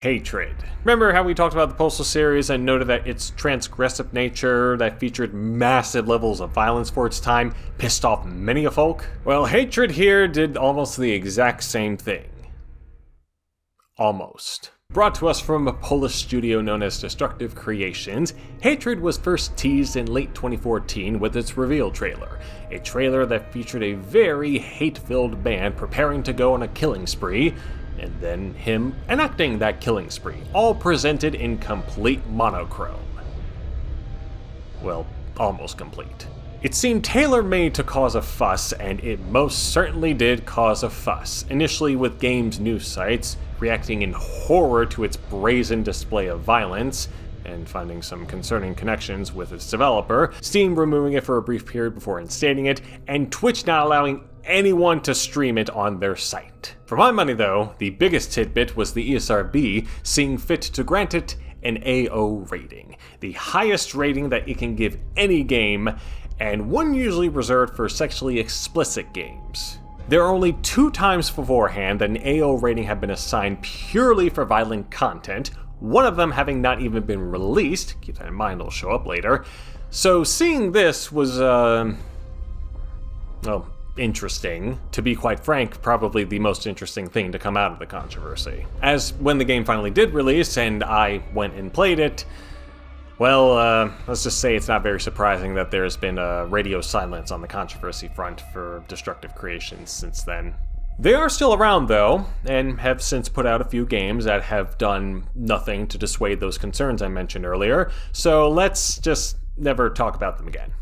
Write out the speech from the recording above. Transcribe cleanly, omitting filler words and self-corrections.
Hatred. Remember how we talked about the Postal series and noted that its transgressive nature that featured massive levels of violence for its time pissed off many a folk? Well, Hatred here did almost the exact same thing. Almost. Brought to us from a Polish studio known as Destructive Creations, Hatred was first teased in late 2014 with its reveal trailer. A trailer that featured a very hate-filled band preparing to go on a killing spree, and then him enacting that killing spree, all presented in complete monochrome. Well, almost complete. It seemed tailor-made to cause a fuss, and it most certainly did cause a fuss, initially with games news sites reacting in horror to its brazen display of violence, and finding some concerning connections with its developer, Steam removing it for a brief period before instating it, and Twitch not allowing anyone to stream it on their site. For my money though, the biggest tidbit was the ESRB seeing fit to grant it an AO rating, the highest rating that it can give any game, and one usually reserved for sexually explicit games. There are only 2 times beforehand that an AO rating had been assigned purely for violent content, one of them having not even been released, keep that in mind, it'll show up later. So seeing this was, well, interesting. To be quite frank, probably the most interesting thing to come out of the controversy. As when the game finally did release and I went and played it, well, let's just say it's not very surprising that there's been a radio silence on the controversy front for Destructive Creations since then. They are still around though, and have since put out a few games that have done nothing to dissuade those concerns I mentioned earlier, so let's just never talk about them again.